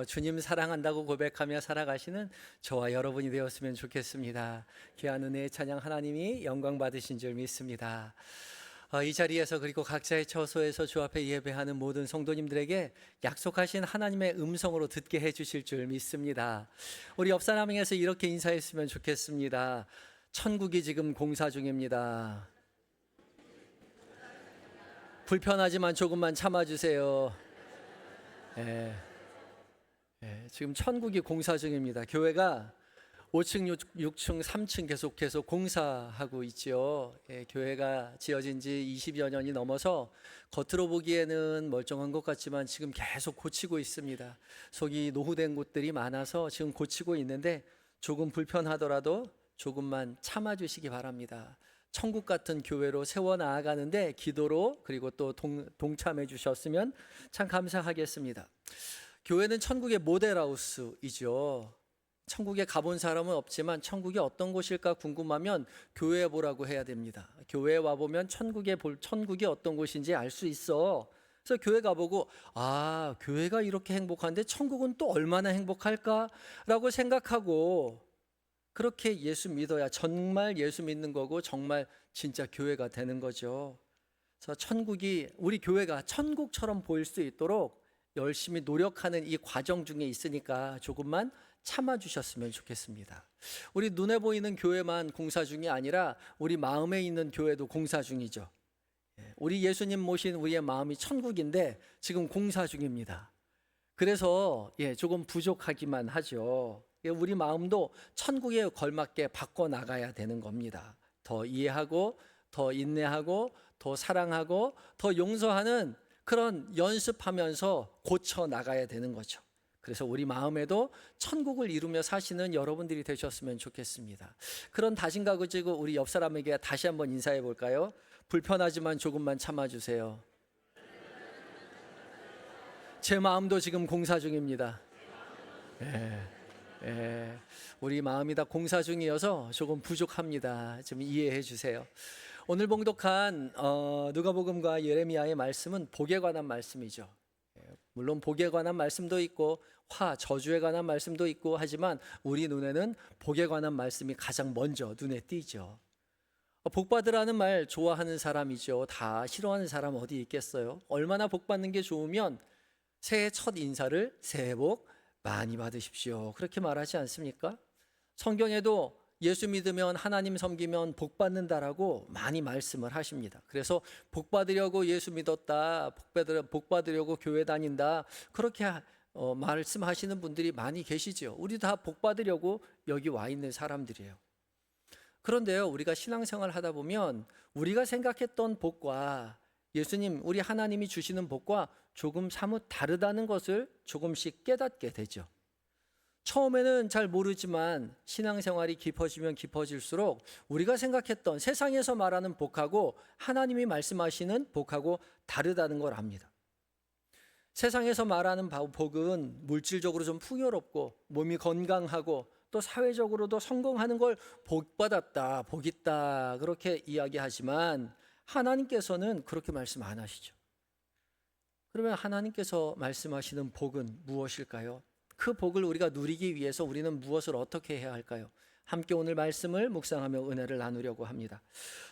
주님 사랑한다고 고백하며 살아가시는 저와 여러분이 되었으면 좋겠습니다. 귀한 은혜의 찬양 하나님이 영광 받으신 줄 믿습니다. 이 자리에서 그리고 각자의 처소에서 주 앞에 예배하는 모든 성도님들에게 약속하신 하나님의 음성으로 듣게 해주실 줄 믿습니다. 우리 옆 사람에게서 이렇게 인사했으면 좋겠습니다. 천국이 지금 공사 중입니다. 불편하지만 조금만 참아주세요. 예. 지금 천국이 공사 중입니다. 교회가 5층, 6층, 3층 계속해서 공사하고 있죠. 교회가 지어진 지 20여 년이 넘어서 겉으로 보기에는 멀쩡한 것 같지만 지금 계속 고치고 있습니다. 속이 노후된 곳들이 많아서 지금 고치고 있는데 조금 불편하더라도 조금만 참아주시기 바랍니다. 천국 같은 교회로 세워 나아가는데 기도로 그리고 또 동참해 주셨으면 참 감사하겠습니다. 교회는 천국의 모델하우스이죠. 천국에 가본 사람은 없지만 천국이 어떤 곳일까 궁금하면 교회에 보라고 해야 됩니다. 교회에 와보면 천국이 어떤 곳인지 알 수 있어. 그래서 교회 가보고 교회가 이렇게 행복한데 천국은 또 얼마나 행복할까라고 생각하고 그렇게 예수 믿어야 정말 예수 믿는 거고 정말 진짜 교회가 되는 거죠. 그래서 우리 교회가 천국처럼 보일 수 있도록 열심히 노력하는 이 과정 중에 있으니까 조금만 참아주셨으면 좋겠습니다. 우리 눈에 보이는 교회만 공사 중이 아니라 우리 마음에 있는 교회도 공사 중이죠. 우리 예수님 모신 우리의 마음이 천국인데 지금 공사 중입니다. 그래서 조금 부족하기만 하죠. 우리 마음도 천국에 걸맞게 바꿔나가야 되는 겁니다. 더 이해하고 더 인내하고 더 사랑하고 더 용서하는 그런 연습하면서 고쳐 나가야 되는 거죠. 그래서 우리 마음에도 천국을 이루며 사시는 여러분들이 되셨으면 좋겠습니다. 그런 다짐과 가지고 우리 옆 사람에게 다시 한번 인사해 볼까요? 불편하지만 조금만 참아주세요. 제 마음도 지금 공사 중입니다. 우리 마음이 다 공사 중이어서 조금 부족합니다. 좀 이해해 주세요. 오늘 봉독한 누가복음과 예레미야의 말씀은 복에 관한 말씀이죠. 물론 복에 관한 말씀도 있고 저주에 관한 말씀도 있고 하지만 우리 눈에는 복에 관한 말씀이 가장 먼저 눈에 띄죠. 복 받으라는 말 좋아하는 사람이죠. 다 싫어하는 사람 어디 있겠어요? 얼마나 복 받는 게 좋으면 새해 첫 인사를 새해 복 많이 받으십시오. 그렇게 말하지 않습니까? 성경에도 예수 믿으면 하나님 섬기면 복 받는다라고 많이 말씀을 하십니다. 그래서 복 받으려고 예수 믿었다, 복 받으려고 교회 다닌다 그렇게 말씀하시는 분들이 많이 계시죠. 우리 다 복 받으려고 여기 와 있는 사람들이에요. 그런데요, 우리가 신앙생활 하다 보면 우리가 생각했던 복과 예수님, 우리 하나님이 주시는 복과 조금 사뭇 다르다는 것을 조금씩 깨닫게 되죠. 처음에는 잘 모르지만 신앙생활이 깊어지면 깊어질수록 우리가 생각했던 세상에서 말하는 복하고 하나님이 말씀하시는 복하고 다르다는 걸 압니다. 세상에서 말하는 복은 물질적으로 좀 풍요롭고 몸이 건강하고 또 사회적으로도 성공하는 걸 복받았다, 복있다 그렇게 이야기하지만 하나님께서는 그렇게 말씀 안 하시죠. 그러면 하나님께서 말씀하시는 복은 무엇일까요? 그 복을 우리가 누리기 위해서 우리는 무엇을 어떻게 해야 할까요? 함께 오늘 말씀을 묵상하며 은혜를 나누려고 합니다.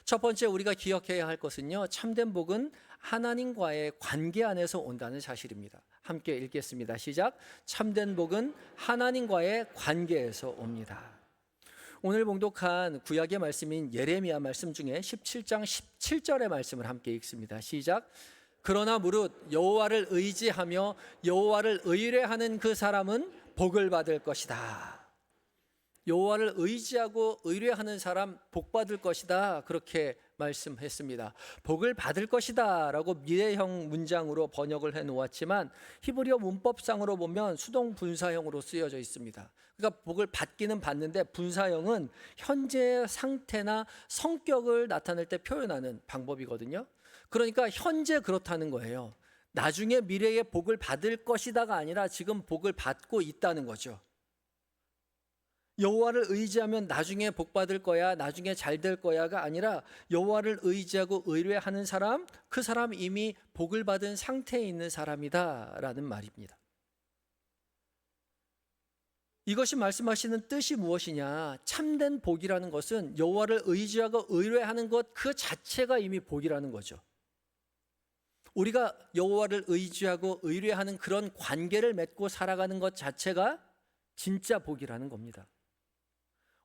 첫 번째 우리가 기억해야 할 것은요, 참된 복은 하나님과의 관계 안에서 온다는 사실입니다. 함께 읽겠습니다. 시작. 참된 복은 하나님과의 관계에서 옵니다. 오늘 봉독한 구약의 말씀인 예레미야 말씀 중에 17장 17절의 말씀을 함께 읽습니다. 시작. 그러나 무릇 여호와를 의지하며 여호와를 의뢰하는 그 사람은 복을 받을 것이다. 여호와를 의지하고 의뢰하는 사람 복 받을 것이다. 그렇게 말씀했습니다. 복을 받을 것이다 라고 미래형 문장으로 번역을 해 놓았지만 히브리어 문법상으로 보면 수동 분사형으로 쓰여져 있습니다. 그러니까 복을 받기는 받는데 분사형은 현재의 상태나 성격을 나타낼 때 표현하는 방법이거든요. 그러니까 현재 그렇다는 거예요. 나중에 미래에 복을 받을 것이다가 아니라 지금 복을 받고 있다는 거죠. 여호와를 의지하면 나중에 복 받을 거야, 나중에 잘 될 거야가 아니라 여호와를 의지하고 의뢰하는 사람, 그 사람 이미 복을 받은 상태에 있는 사람이다라는 말입니다. 이것이 말씀하시는 뜻이 무엇이냐? 참된 복이라는 것은 여호와를 의지하고 의뢰하는 것 그 자체가 이미 복이라는 거죠. 우리가 여호와를 의지하고 의뢰하는 그런 관계를 맺고 살아가는 것 자체가 진짜 복이라는 겁니다.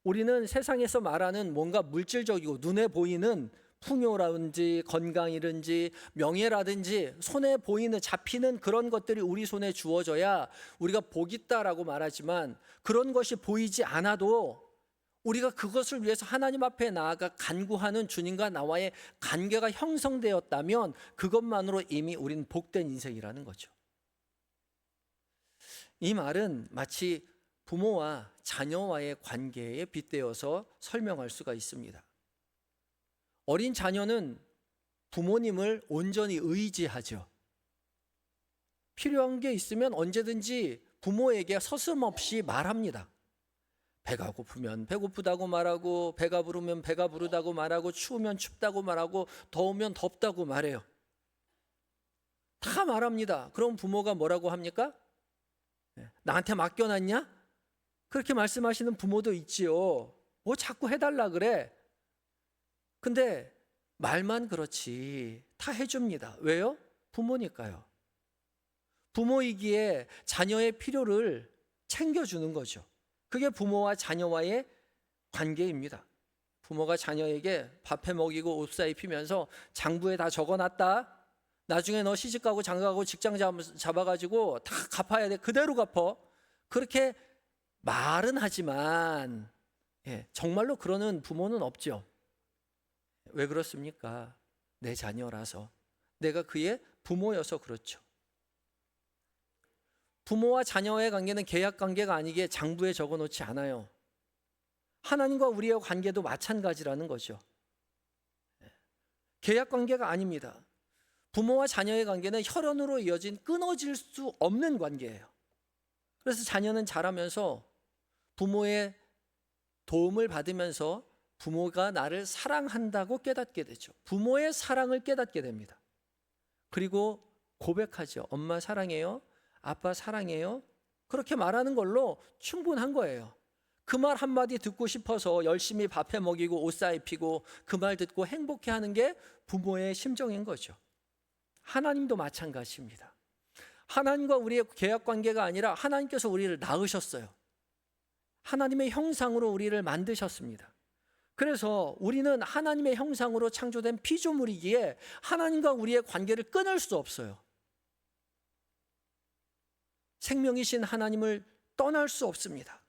우리는 세상에서 말하는 뭔가 물질적이고 눈에 보이는 풍요라든지 건강이든지 명예라든지 손에 보이는 잡히는 그런 것들이 우리 손에 주어져야 우리가 복 있다라고 말하지만, 그런 것이 보이지 않아도 우리가 그것을 위해서 하나님 앞에 나아가 간구하는 주님과 나와의 관계가 형성되었다면 그것만으로 이미 우리는 복된 인생이라는 거죠. 이 말은 마치 부모와 자녀와의 관계에 빗대어서 설명할 수가 있습니다. 어린 자녀는 부모님을 온전히 의지하죠. 필요한 게 있으면 언제든지 부모에게 서슴없이 말합니다. 배가 고프면 배고프다고 말하고, 배가 부르면 배가 부르다고 말하고, 추우면 춥다고 말하고, 더우면 덥다고 말해요. 다 말합니다. 그럼 부모가 뭐라고 합니까? 나한테 맡겨놨냐? 그렇게 말씀하시는 부모도 있지요. 뭐 자꾸 해달라 그래. 근데 말만 그렇지 다 해줍니다. 왜요? 부모니까요. 부모이기에 자녀의 필요를 챙겨주는 거죠. 그게 부모와 자녀와의 관계입니다. 부모가 자녀에게 밥해 먹이고 옷 사입히면서 장부에 다 적어놨다. 나중에 너 시집가고 장가가고 직장 잡아가지고 다 갚아야 돼. 그대로 갚어. 그렇게 말은 하지만 정말로 그러는 부모는 없죠. 왜 그렇습니까? 내 자녀라서, 내가 그의 부모여서 그렇죠. 부모와 자녀의 관계는 계약 관계가 아니기에 장부에 적어놓지 않아요. 하나님과 우리의 관계도 마찬가지라는 거죠. 계약 관계가 아닙니다. 부모와 자녀의 관계는 혈연으로 이어진 끊어질 수 없는 관계예요. 그래서 자녀는 자라면서 부모의 도움을 받으면서 부모가 나를 사랑한다고 깨닫게 되죠. 부모의 사랑을 깨닫게 됩니다. 그리고 고백하죠. 엄마 사랑해요. 아빠 사랑해요. 그렇게 말하는 걸로 충분한 거예요. 그 말 한마디 듣고 싶어서 열심히 밥해 먹이고 옷 사입히고 그 말 듣고 행복해하는 게 부모의 심정인 거죠. 하나님도 마찬가지입니다. 하나님과 우리의 계약 관계가 아니라 하나님께서 우리를 낳으셨어요. 하나님의 형상으로 우리를 만드셨습니다. 그래서 우리는 하나님의 형상으로 창조된 피조물이기에 하나님과 우리의 관계를 끊을 수 없어요. 생명이신 하나님을 떠날 수 없습니다.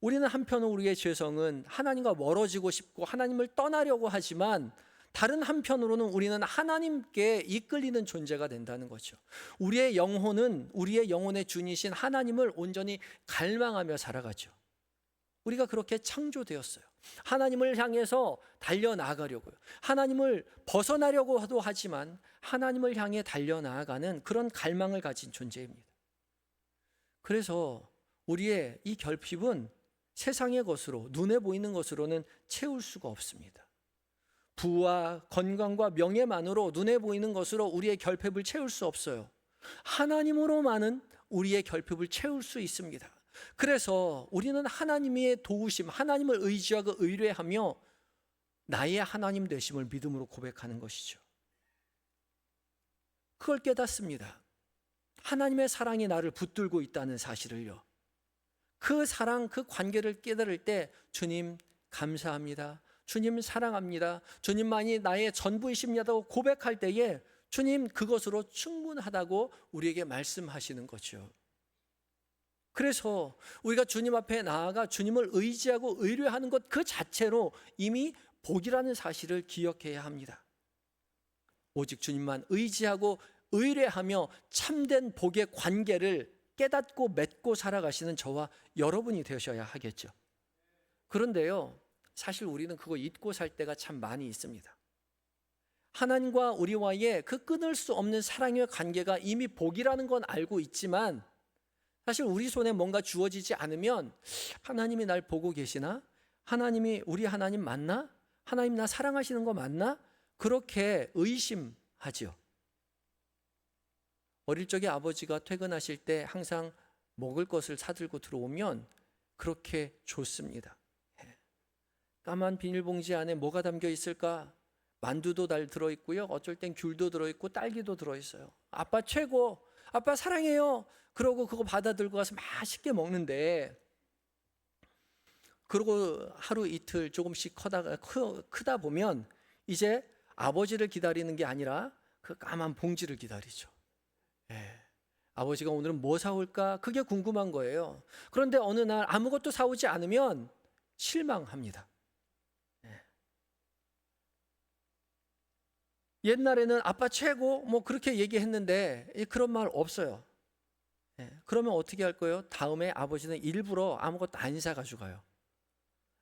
우리는 한편으로 우리의 죄성은 하나님과 멀어지고 싶고 하나님을 떠나려고 하지만, 다른 한편으로는 우리는 하나님께 이끌리는 존재가 된다는 거죠. 우리의 영혼은 우리의 영혼의 주인이신 하나님을 온전히 갈망하며 살아가죠. 우리가 그렇게 창조되었어요. 하나님을 향해서 달려나가려고요. 하나님을 벗어나려고도 하지만 하나님을 향해 달려나가는 그런 갈망을 가진 존재입니다. 그래서 우리의 이 결핍은 세상의 것으로, 눈에 보이는 것으로는 채울 수가 없습니다. 부와 건강과 명예만으로, 눈에 보이는 것으로 우리의 결핍을 채울 수 없어요. 하나님으로만은 우리의 결핍을 채울 수 있습니다. 그래서 우리는 하나님의 도우심, 하나님을 의지하고 의뢰하며 나의 하나님 되심을 믿음으로 고백하는 것이죠. 그걸 깨닫습니다. 하나님의 사랑이 나를 붙들고 있다는 사실을요. 그 사랑, 그 관계를 깨달을 때 주님 감사합니다. 주님 사랑합니다. 주님만이 나의 전부이십니다고 고백할 때에 주님 그것으로 충분하다고 우리에게 말씀하시는 거죠. 그래서 우리가 주님 앞에 나아가 주님을 의지하고 의뢰하는 것 그 자체로 이미 복이라는 사실을 기억해야 합니다. 오직 주님만 의지하고 의뢰하며 참된 복의 관계를 깨닫고 맺고 살아가시는 저와 여러분이 되셔야 하겠죠. 그런데요, 사실 우리는 그거 잊고 살 때가 참 많이 있습니다. 하나님과 우리와의 그 끊을 수 없는 사랑의 관계가 이미 복이라는 건 알고 있지만, 사실 우리 손에 뭔가 주어지지 않으면 하나님이 날 보고 계시나? 하나님이 우리 하나님 맞나? 하나님 나 사랑하시는 거 맞나? 그렇게 의심하죠. 어릴 적에 아버지가 퇴근하실 때 항상 먹을 것을 사들고 들어오면 그렇게 좋습니다. 까만 비닐봉지 안에 뭐가 담겨 있을까? 만두도 달 들어있고요. 어쩔 땐 귤도 들어있고 딸기도 들어있어요. 아빠 최고, 아빠 사랑해요. 그러고 그거 받아 들고 가서 맛있게 먹는데, 그러고 하루 이틀 조금씩 크다 보면 이제 아버지를 기다리는 게 아니라 그 까만 봉지를 기다리죠. 아버지가 오늘은 뭐 사올까? 그게 궁금한 거예요. 그런데 어느 날 아무것도 사오지 않으면 실망합니다. 옛날에는 아빠 최고 뭐 그렇게 얘기했는데 그런 말 없어요. 그러면 어떻게 할 거예요? 다음에 아버지는 일부러 아무것도 안 사가지고 가요.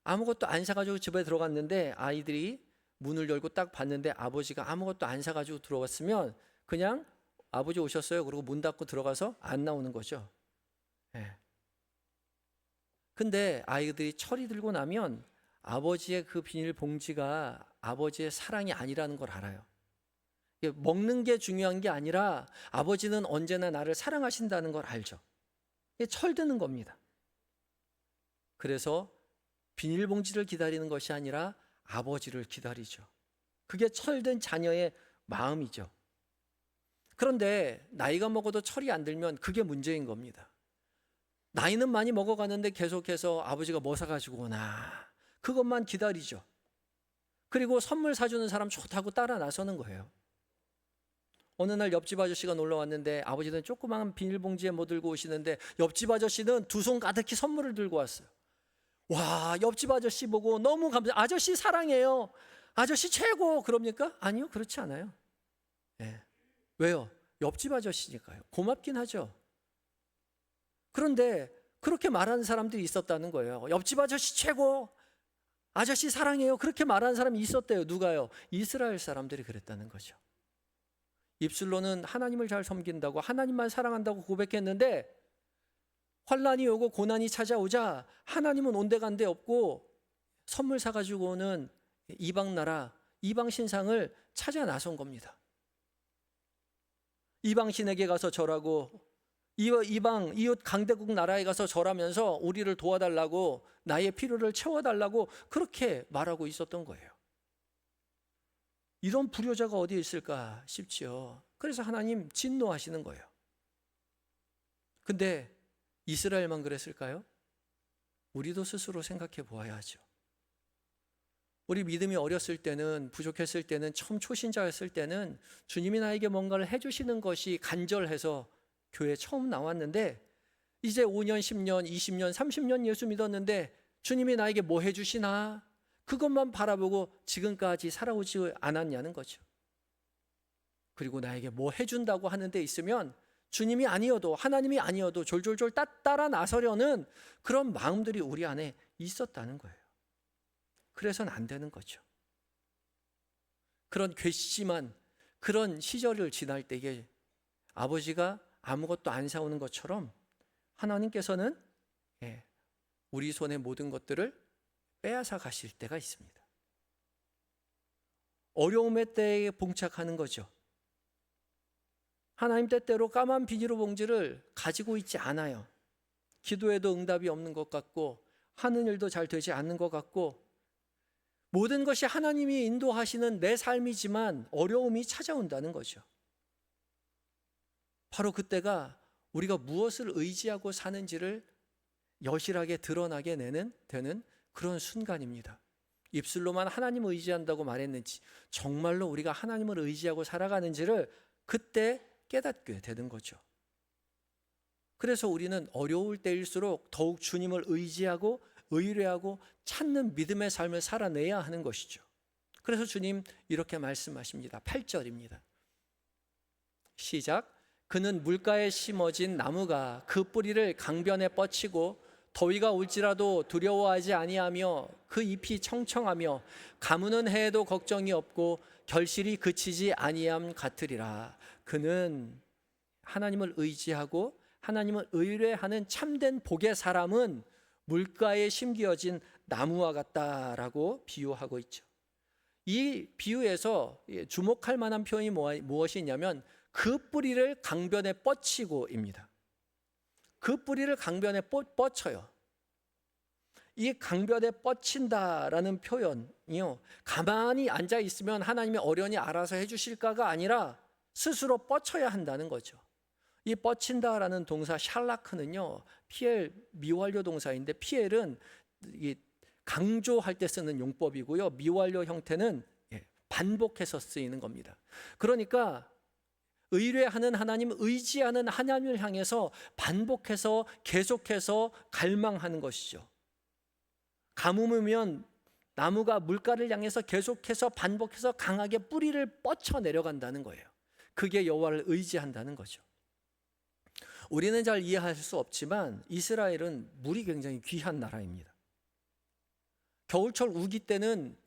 아무것도 안 사가지고 집에 들어갔는데 아이들이 문을 열고 딱 봤는데 아버지가 아무것도 안 사가지고 들어갔으면 그냥 아버지 오셨어요. 그리고 문 닫고 들어가서 안 나오는 거죠. 근데 아이들이 철이 들고 나면 아버지의 그 비닐봉지가 아버지의 사랑이 아니라는 걸 알아요. 먹는 게 중요한 게 아니라 아버지는 언제나 나를 사랑하신다는 걸 알죠. 이게 철드는 겁니다. 그래서 비닐봉지를 기다리는 것이 아니라 아버지를 기다리죠. 그게 철든 자녀의 마음이죠. 그런데 나이가 먹어도 철이 안 들면 그게 문제인 겁니다. 나이는 많이 먹어가는데 계속해서 아버지가 뭐 사가지고 오나 그것만 기다리죠. 그리고 선물 사주는 사람 좋다고 따라 나서는 거예요. 어느 날 옆집 아저씨가 놀러 왔는데 아버지는 조그마한 비닐봉지에 뭐 들고 오시는데 옆집 아저씨는 두 손 가득히 선물을 들고 왔어요. 와, 옆집 아저씨 보고 너무 아저씨 사랑해요. 아저씨 최고. 그럽니까? 아니요, 그렇지 않아요. 왜요? 옆집 아저씨니까요. 고맙긴 하죠. 그런데 그렇게 말하는 사람들이 있었다는 거예요. 옆집 아저씨 최고. 아저씨 사랑해요. 그렇게 말하는 사람이 있었대요. 누가요? 이스라엘 사람들이 그랬다는 거죠. 입술로는 하나님을 잘 섬긴다고 하나님만 사랑한다고 고백했는데 환란이 오고 고난이 찾아오자 하나님은 온데간데 없고 선물 사가지고 오는 이방 나라, 이방 신상을 찾아 나선 겁니다. 이방 신에게 가서 절하고 이방 이웃 강대국 나라에 가서 절하면서 우리를 도와달라고 나의 필요를 채워달라고 그렇게 말하고 있었던 거예요. 이런 불효자가 어디 있을까 싶지요. 그래서 하나님 진노하시는 거예요. 근데 이스라엘만 그랬을까요? 우리도 스스로 생각해 보아야 하죠. 우리 믿음이 어렸을 때는, 부족했을 때는, 처음 초신자였을 때는 주님이 나에게 뭔가를 해주시는 것이 간절해서 교회에 처음 나왔는데 이제 5년, 10년, 20년, 30년 예수 믿었는데 주님이 나에게 뭐 해주시나? 그것만 바라보고 지금까지 살아오지 않았냐는 거죠. 그리고 나에게 뭐 해준다고 하는 데 있으면 주님이 아니어도 하나님이 아니어도 졸졸졸 따라 나서려는 그런 마음들이 우리 안에 있었다는 거예요. 그래서는 안 되는 거죠. 그런 괘씸한 그런 시절을 지날 때에 아버지가 아무것도 안 사오는 것처럼 하나님께서는 우리 손의 모든 것들을 빼앗아 가실 때가 있습니다. 어려움의 때에 봉착하는 거죠. 하나님 때때로 까만 비닐봉지를 가지고 있지 않아요. 기도해도 응답이 없는 것 같고 하는 일도 잘 되지 않는 것 같고 모든 것이 하나님이 인도하시는 내 삶이지만 어려움이 찾아온다는 거죠. 바로 그때가 우리가 무엇을 의지하고 사는지를 여실하게 드러나게 되는 그런 순간입니다. 입술로만 하나님을 의지한다고 말했는지 정말로 우리가 하나님을 의지하고 살아가는지를 그때 깨닫게 되는 거죠. 그래서 우리는 어려울 때일수록 더욱 주님을 의지하고 의뢰하고 찾는 믿음의 삶을 살아내야 하는 것이죠. 그래서 주님 이렇게 말씀하십니다. 8절입니다. 시작. 그는 물가에 심어진 나무가 그 뿌리를 강변에 뻗치고 더위가 올지라도 두려워하지 아니하며 그 잎이 청청하며 가무는 해에도 걱정이 없고 결실이 그치지 아니함 같으리라. 그는 하나님을 의지하고 하나님을 의뢰하는 참된 복의 사람은 물가에 심겨진 나무와 같다라고 비유하고 있죠. 이 비유에서 주목할 만한 표현이 무엇이냐면 그 뿌리를 강변에 뻗치고입니다. 그 뿌리를 강변에 뻗쳐요. 이 강변에 뻗친다라는 표현이요, 가만히 앉아 있으면 하나님이 어련히 알아서 해주실까가 아니라 스스로 뻗쳐야 한다는 거죠. 이 뻗친다라는 동사 샬라크는요, 피엘 미완료 동사인데, 피엘은 이 강조할 때 쓰는 용법이고요, 미완료 형태는 반복해서 쓰이는 겁니다. 그러니까 의뢰하는 하나님, 의지하는 하나님을 향해서 반복해서 계속해서 갈망하는 것이죠. 가뭄이면 나무가 물가를 향해서 계속해서 반복해서 강하게 뿌리를 뻗쳐 내려간다는 거예요. 그게 여호와를 의지한다는 거죠. 우리는 잘 이해할 수 없지만 이스라엘은 물이 굉장히 귀한 나라입니다. 겨울철 우기 때는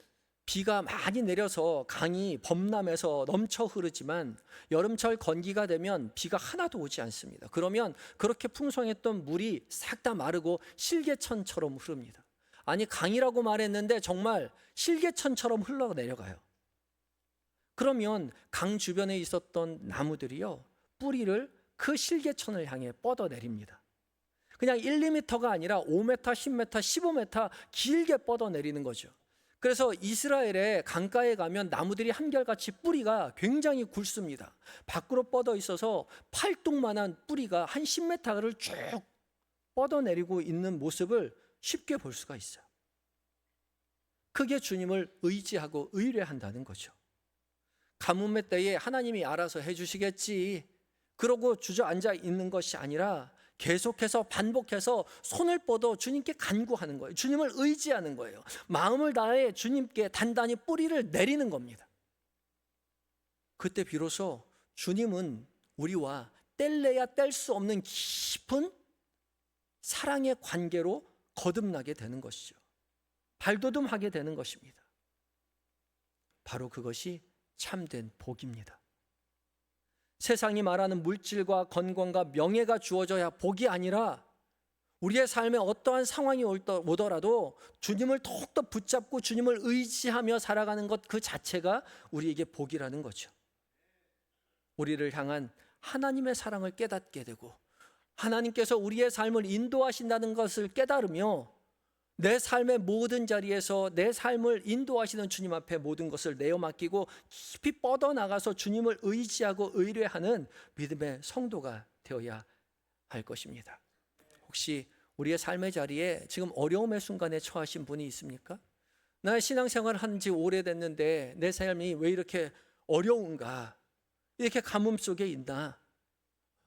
비가 많이 내려서 강이 범람해서 넘쳐 흐르지만 여름철 건기가 되면 비가 하나도 오지 않습니다. 그러면 그렇게 풍성했던 물이 싹 다 마르고 실개천처럼 흐릅니다. 아니, 강이라고 말했는데 정말 실개천처럼 흘러내려가요. 그러면 강 주변에 있었던 나무들이요, 뿌리를 그 실개천을 향해 뻗어내립니다. 그냥 1, 2m가 아니라 5m, 10m, 15m 길게 뻗어내리는 거죠. 그래서 이스라엘의 강가에 가면 나무들이 한결같이 뿌리가 굉장히 굵습니다. 밖으로 뻗어 있어서 팔뚝만한 뿌리가 한 10m를 쭉 뻗어내리고 있는 모습을 쉽게 볼 수가 있어요. 그게 주님을 의지하고 의뢰한다는 거죠. 가뭄의 때에 하나님이 알아서 해주시겠지, 그러고 주저앉아 있는 것이 아니라 계속해서 반복해서 손을 뻗어 주님께 간구하는 거예요. 주님을 의지하는 거예요. 마음을 다해 주님께 단단히 뿌리를 내리는 겁니다. 그때 비로소 주님은 우리와 뗄래야 뗄 수 없는 깊은 사랑의 관계로 거듭나게 되는 것이죠. 발돋움하게 되는 것입니다. 바로 그것이 참된 복입니다. 세상이 말하는 물질과 건강과 명예가 주어져야 복이 아니라 우리의 삶에 어떠한 상황이 오더라도 주님을 더욱더 붙잡고 주님을 의지하며 살아가는 것 그 자체가 우리에게 복이라는 거죠. 우리를 향한 하나님의 사랑을 깨닫게 되고 하나님께서 우리의 삶을 인도하신다는 것을 깨달으며 내 삶의 모든 자리에서 내 삶을 인도하시는 주님 앞에 모든 것을 내어 맡기고 깊이 뻗어나가서 주님을 의지하고 의뢰하는 믿음의 성도가 되어야 할 것입니다. 혹시 우리의 삶의 자리에 지금 어려움의 순간에 처하신 분이 있습니까? 나의 신앙생활을 한 지 오래됐는데 내 삶이 왜 이렇게 어려운가, 이렇게 가뭄 속에 있나,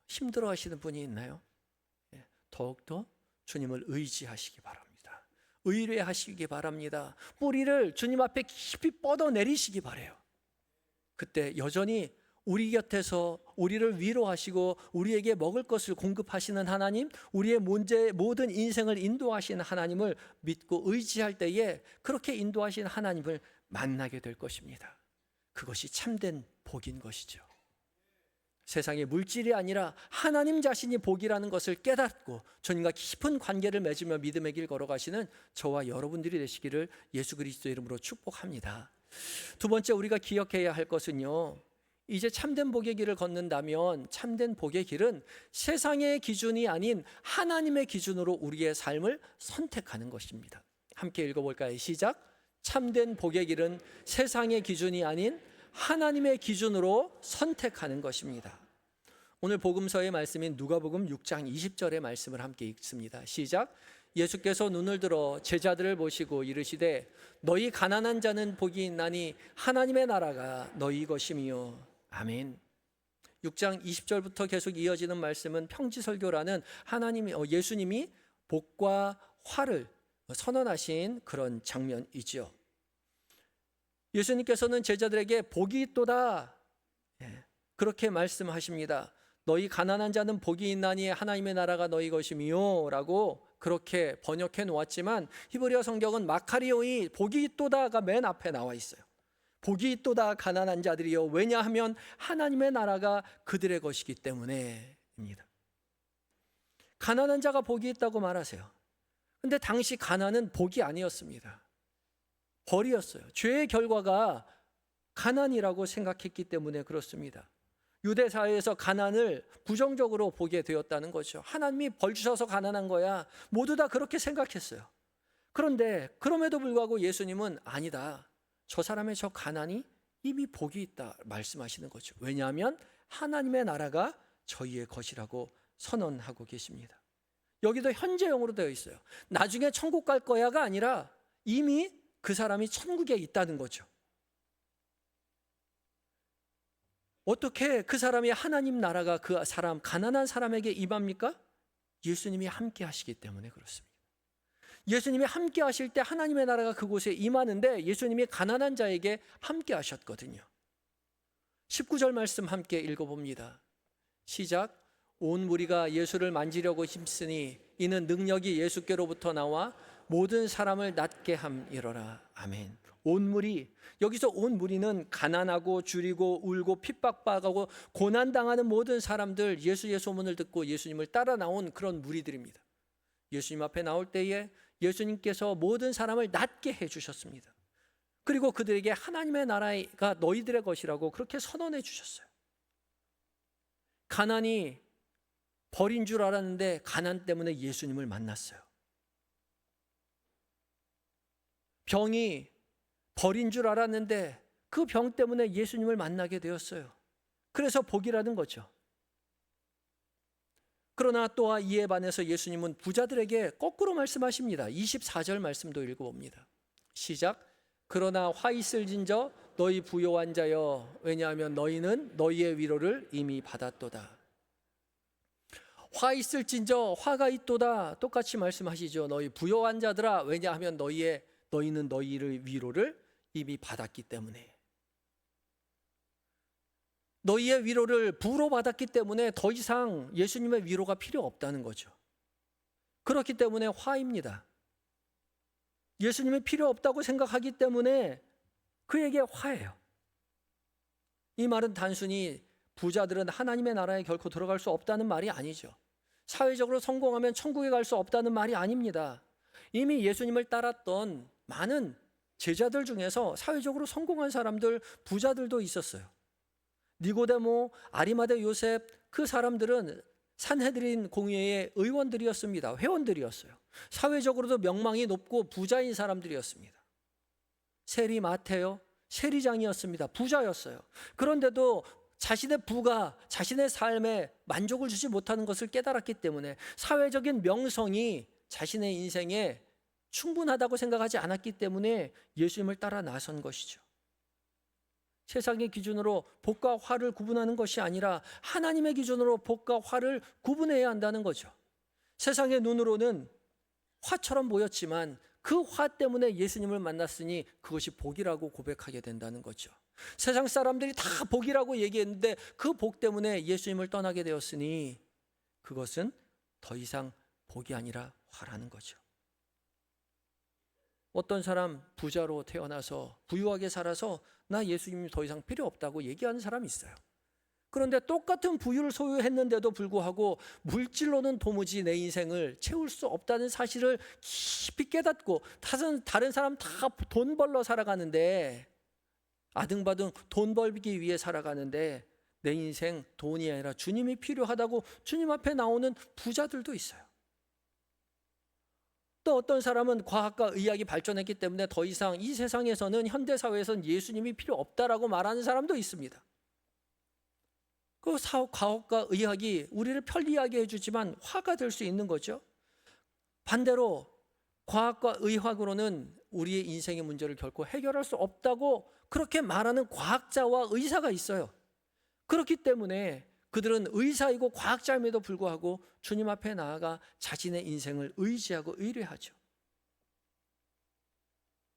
힘들어 하시는 분이 있나요? 더욱더 주님을 의지하시기 바랍니다. 의뢰하시기 바랍니다. 뿌리를 주님 앞에 깊이 뻗어내리시기 바라요. 그때 여전히 우리 곁에서 우리를 위로하시고 우리에게 먹을 것을 공급하시는 하나님, 우리의 모든 인생을 인도하시는 하나님을 믿고 의지할 때에 그렇게 인도하시는 하나님을 만나게 될 것입니다. 그것이 참된 복인 것이죠. 세상의 물질이 아니라 하나님 자신이 복이라는 것을 깨닫고 주님과 깊은 관계를 맺으며 믿음의 길 걸어가시는 저와 여러분들이 되시기를 예수 그리스도 이름으로 축복합니다. 두 번째, 우리가 기억해야 할 것은요, 이제 참된 복의 길을 걷는다면 참된 복의 길은 세상의 기준이 아닌 하나님의 기준으로 우리의 삶을 선택하는 것입니다. 함께 읽어볼까요? 시작. 참된 복의 길은 세상의 기준이 아닌 하나님의 기준으로 선택하는 것입니다. 오늘 복음서의 말씀인 누가복음 6장 20절의 말씀을 함께 읽습니다. 시작. 예수께서 눈을 들어 제자들을 보시고 이르시되 너희 가난한 자는 복이 있나니 하나님의 나라가 너희 것이미요. 아멘. 6장 20절부터 계속 이어지는 말씀은 평지설교라는 예수님이 복과 화를 선언하신 그런 장면이죠. 예수님께서는 제자들에게 복이 있도다, 그렇게 말씀하십니다. 너희 가난한 자는 복이 있나니 하나님의 나라가 너희 것이미요 라고 그렇게 번역해 놓았지만 히브리어 성경은 마카리오이 복이 있도다가 맨 앞에 나와 있어요. 복이 있도다 가난한 자들이요, 왜냐하면 하나님의 나라가 그들의 것이기 때문에입니다. 가난한 자가 복이 있다고 말하세요. 근데 당시 가난은 복이 아니었습니다. 벌이었어요. 죄의 결과가 가난이라고 생각했기 때문에 그렇습니다. 유대 사회에서 가난을 부정적으로 보게 되었다는 거죠. 하나님이 벌 주셔서 가난한 거야, 모두 다 그렇게 생각했어요. 그런데 그럼에도 불구하고 예수님은 아니다. 저 사람의 저 가난이 이미 복이 있다 말씀하시는 거죠. 왜냐하면 하나님의 나라가 저희의 것이라고 선언하고 계십니다. 여기도 현재형으로 되어 있어요. 나중에 천국 갈 거야가 아니라 이미 그 사람이 천국에 있다는 거죠. 어떻게 그 사람이 하나님 나라가 그 사람, 가난한 사람에게 임합니까? 예수님이 함께 하시기 때문에 그렇습니다. 예수님이 함께 하실 때 하나님의 나라가 그곳에 임하는데 예수님이 가난한 자에게 함께 하셨거든요. 19절 말씀 함께 읽어봅니다. 시작. 온 무리가 예수를 만지려고 힘쓰니 이는 능력이 예수께로부터 나와 모든 사람을 낫게 함이로라. 아멘. 온 무리, 여기서 온 무리는 가난하고 줄이고 울고 핍박받고 고난당하는 모든 사람들, 예수의 소문을 듣고 예수님을 따라 나온 그런 무리들입니다. 예수님 앞에 나올 때에 예수님께서 모든 사람을 낫게 해주셨습니다. 그리고 그들에게 하나님의 나라가 너희들의 것이라고 그렇게 선언해 주셨어요. 가난이 벌인 줄 알았는데 가난 때문에 예수님을 만났어요. 병이 벌인 줄 알았는데 그 병 때문에 예수님을 만나게 되었어요. 그래서 복이라는 거죠. 그러나 또한 이에 반해서 예수님은 부자들에게 거꾸로 말씀하십니다. 24절 말씀도 읽어봅니다. 시작. 그러나 화 있을진저 너희 부요한 자여, 왜냐하면 너희는 너희의 위로를 이미 받았도다. 화 있을진저, 화가 있도다. 똑같이 말씀하시죠. 너희 부요한 자들아, 왜냐하면 너희는 너희의 위로를 이미 받았기 때문에. 너희의 위로를 부로 받았기 때문에 더 이상 예수님의 위로가 필요 없다는 거죠. 그렇기 때문에 화입니다. 예수님이 필요 없다고 생각하기 때문에 그에게 화예요. 이 말은 단순히 부자들은 하나님의 나라에 결코 들어갈 수 없다는 말이 아니죠. 사회적으로 성공하면 천국에 갈 수 없다는 말이 아닙니다. 이미 예수님을 따랐던 많은 제자들 중에서 사회적으로 성공한 사람들, 부자들도 있었어요. 니고데모, 아리마대 요셉, 그 사람들은 산헤드린 공회의 의원들이었습니다. 회원들이었어요. 사회적으로도 명망이 높고 부자인 사람들이었습니다. 세리 마테요, 세리장이었습니다. 부자였어요. 그런데도 자신의 부가 자신의 삶에 만족을 주지 못하는 것을 깨달았기 때문에 사회적인 명성이 자신의 인생에 충분하다고 생각하지 않았기 때문에 예수님을 따라 나선 것이죠. 세상의 기준으로 복과 화를 구분하는 것이 아니라 하나님의 기준으로 복과 화를 구분해야 한다는 거죠. 세상의 눈으로는 화처럼 보였지만 그 화 때문에 예수님을 만났으니 그것이 복이라고 고백하게 된다는 거죠. 세상 사람들이 다 복이라고 얘기했는데 그 복 때문에 예수님을 떠나게 되었으니 그것은 더 이상 복이 아니라 화라는 거죠. 어떤 사람 부자로 태어나서 부유하게 살아서 나 예수님이 더 이상 필요 없다고 얘기하는 사람이 있어요. 그런데 똑같은 부유를 소유했는데도 불구하고 물질로는 도무지 내 인생을 채울 수 없다는 사실을 깊이 깨닫고 다른 사람 다 돈 벌러 살아가는데 아등바등 돈 벌기 위해 살아가는데 내 인생 돈이 아니라 주님이 필요하다고 주님 앞에 나오는 부자들도 있어요. 또 어떤 사람은 과학과 의학이 발전했기 때문에 더 이상 이 세상에서는 현대사회에서는 예수님이 필요 없다라고 말하는 사람도 있습니다. 그 과학과 의학이 우리를 편리하게 해주지만 화가 될 수 있는 거죠. 반대로 과학과 의학으로는 우리의 인생의 문제를 결코 해결할 수 없다고 그렇게 말하는 과학자와 의사가 있어요. 그렇기 때문에 그들은 의사이고 과학자임에도 불구하고 주님 앞에 나아가 자신의 인생을 의지하고 의뢰하죠.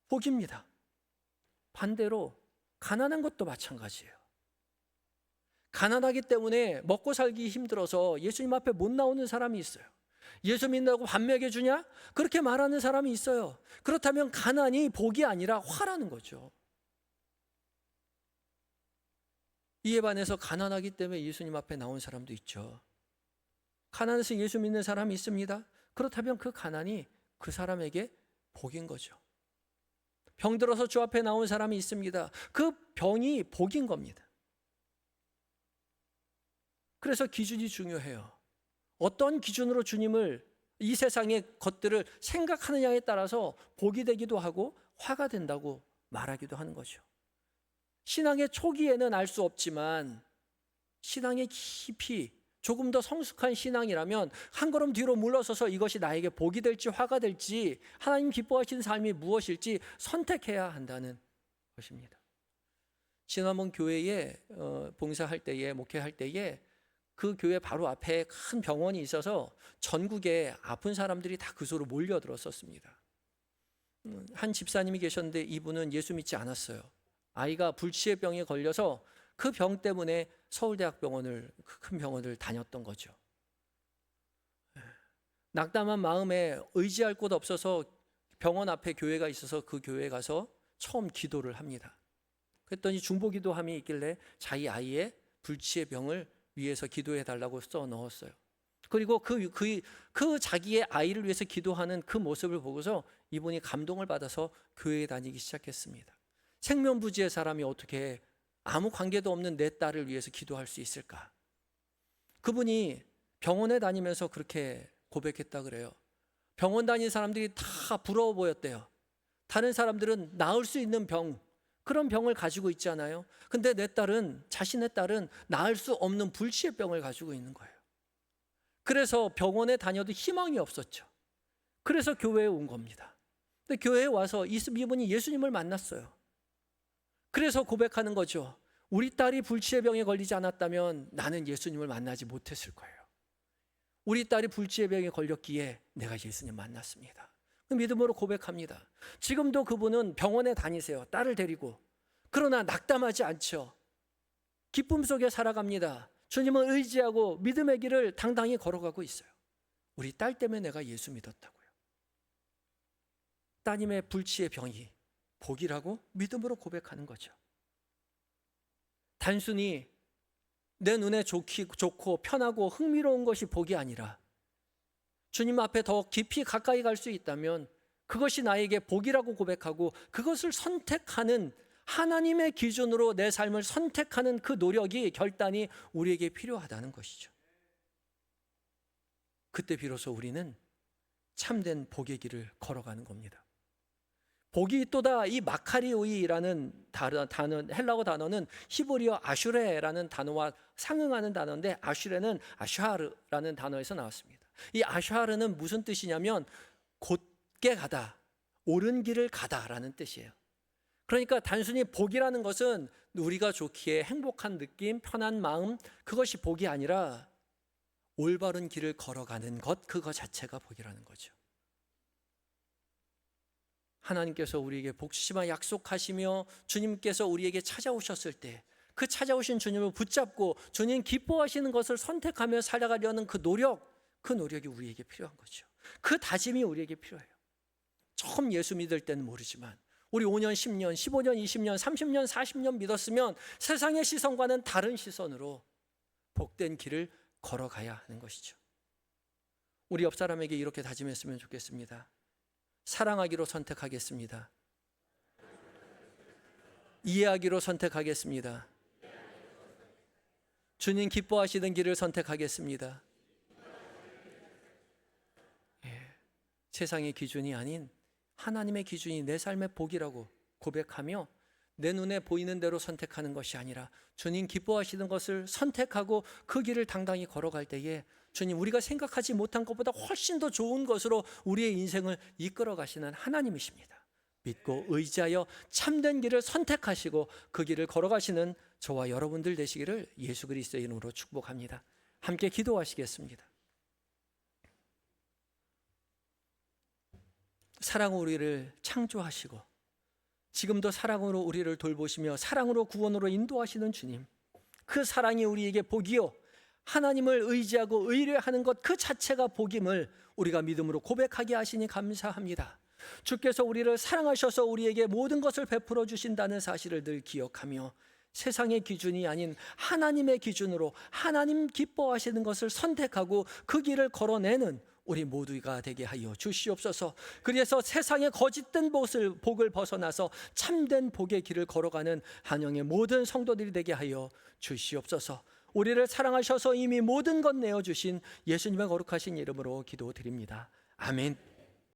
복입니다. 반대로 가난한 것도 마찬가지예요. 가난하기 때문에 먹고 살기 힘들어서 예수님 앞에 못 나오는 사람이 있어요. 예수 믿는다고 밥 먹여주냐? 그렇게 말하는 사람이 있어요. 그렇다면 가난이 복이 아니라 화라는 거죠. 이에 반해서 가난하기 때문에 예수님 앞에 나온 사람도 있죠. 가난해서 예수 믿는 사람이 있습니다. 그렇다면 그 가난이 그 사람에게 복인 거죠. 병들어서 주 앞에 나온 사람이 있습니다. 그 병이 복인 겁니다. 그래서 기준이 중요해요. 어떤 기준으로 주님을 이 세상의 것들을 생각하느냐에 따라서 복이 되기도 하고 화가 된다고 말하기도 하는 거죠. 신앙의 초기에는 알 수 없지만 신앙의 깊이 조금 더 성숙한 신앙이라면 한 걸음 뒤로 물러서서 이것이 나에게 복이 될지 화가 될지, 하나님 기뻐하시는 삶이 무엇일지 선택해야 한다는 것입니다. 지난번 교회에 봉사할 때에, 목회할 때에 그 교회 바로 앞에 큰 병원이 있어서 전국에 아픈 사람들이 다 그 소로 몰려들었었습니다. 한 집사님이 계셨는데 이분은 예수 믿지 않았어요. 아이가 불치의 병에 걸려서 그 병 때문에 서울대학병원을, 큰 병원을 다녔던 거죠. 낙담한 마음에 의지할 곳 없어서 병원 앞에 교회가 있어서 그 교회에 가서 처음 기도를 합니다. 그랬더니 중보기도함이 있길래 자기 아이의 불치의 병을 위해서 기도해 달라고 써 넣었어요. 그리고 그 자기의 아이를 위해서 기도하는 그 모습을 보고서 이분이 감동을 받아서 교회에 다니기 시작했습니다. 생면부지의 사람이 어떻게 아무 관계도 없는 내 딸을 위해서 기도할 수 있을까? 그분이 병원에 다니면서 그렇게 고백했다 그래요. 병원 다니는 사람들이 다 부러워 보였대요. 다른 사람들은 나을 수 있는 병, 그런 병을 가지고 있잖아요. 근데 자신의 딸은 나을 수 없는 불치의 병을 가지고 있는 거예요. 그래서 병원에 다녀도 희망이 없었죠. 그래서 교회에 온 겁니다. 근데 교회에 와서 이분이 예수님을 만났어요. 그래서 고백하는 거죠. 우리 딸이 불치의 병에 걸리지 않았다면 나는 예수님을 만나지 못했을 거예요. 우리 딸이 불치의 병에 걸렸기에 내가 예수님 만났습니다. 믿음으로 고백합니다. 지금도 그분은 병원에 다니세요. 딸을 데리고. 그러나 낙담하지 않죠. 기쁨 속에 살아갑니다. 주님을 의지하고 믿음의 길을 당당히 걸어가고 있어요. 우리 딸 때문에 내가 예수 믿었다고요. 따님의 불치의 병이 복이라고 믿음으로 고백하는 거죠. 단순히 내 눈에 좋고 편하고 흥미로운 것이 복이 아니라 주님 앞에 더 깊이 가까이 갈 수 있다면 그것이 나에게 복이라고 고백하고 그것을 선택하는, 하나님의 기준으로 내 삶을 선택하는 그 노력이, 결단이 우리에게 필요하다는 것이죠. 그때 비로소 우리는 참된 복의 길을 걸어가는 겁니다. 복이 또다, 이 마카리오이라는 단어, 헬라어 단어는 히브리어 아슈레라는 단어와 상응하는 단어인데, 아슈레는 아슈하르라는 단어에서 나왔습니다. 이 아슈하르는 무슨 뜻이냐면 곧게 가다, 옳은 길을 가다라는 뜻이에요. 그러니까 단순히 복이라는 것은 우리가 좋기에 행복한 느낌, 편한 마음, 그것이 복이 아니라 올바른 길을 걸어가는 것, 그거 자체가 복이라는 거죠. 하나님께서 우리에게 복심을 약속하시며 주님께서 우리에게 찾아오셨을 때 그 찾아오신 주님을 붙잡고 주님 기뻐하시는 것을 선택하며 살아가려는 그 노력이 우리에게 필요한 거죠. 그 다짐이 우리에게 필요해요. 처음 예수 믿을 때는 모르지만 우리 5년, 10년, 15년, 20년, 30년, 40년 믿었으면 세상의 시선과는 다른 시선으로 복된 길을 걸어가야 하는 것이죠. 우리 옆 사람에게 이렇게 다짐했으면 좋겠습니다. 사랑하기로 선택하겠습니다. 이해하기로 선택하겠습니다. 주님 기뻐하시는 길을 선택하겠습니다. 세상의 기준이 아닌 하나님의 기준이 내 삶의 복이라고 고백하며 내 눈에 보이는 대로 선택하는 것이 아니라 주님 기뻐하시는 것을 선택하고 그 길을 당당히 걸어갈 때에 주님, 우리가 생각하지 못한 것보다 훨씬 더 좋은 것으로 우리의 인생을 이끌어 가시는 하나님이십니다. 믿고 의지하여 참된 길을 선택하시고 그 길을 걸어가시는 저와 여러분들 되시기를 예수 그리스도의 이름으로 축복합니다. 함께 기도하시겠습니다. 사랑으로 우리를 창조하시고 지금도 사랑으로 우리를 돌보시며 사랑으로 구원으로 인도하시는 주님, 그 사랑이 우리에게 복이요 하나님을 의지하고 의뢰하는 것 그 자체가 복임을 우리가 믿음으로 고백하게 하시니 감사합니다. 주께서 우리를 사랑하셔서 우리에게 모든 것을 베풀어 주신다는 사실을 늘 기억하며 세상의 기준이 아닌 하나님의 기준으로 하나님 기뻐하시는 것을 선택하고 그 길을 걸어내는 우리 모두가 되게 하여 주시옵소서. 그래서 세상의 거짓된 복을 벗어나서 참된 복의 길을 걸어가는 한영의 모든 성도들이 되게 하여 주시옵소서. 우리를 사랑하셔서 이미 모든 것 내어주신 예수님의 거룩하신 이름으로 기도드립니다. 아멘.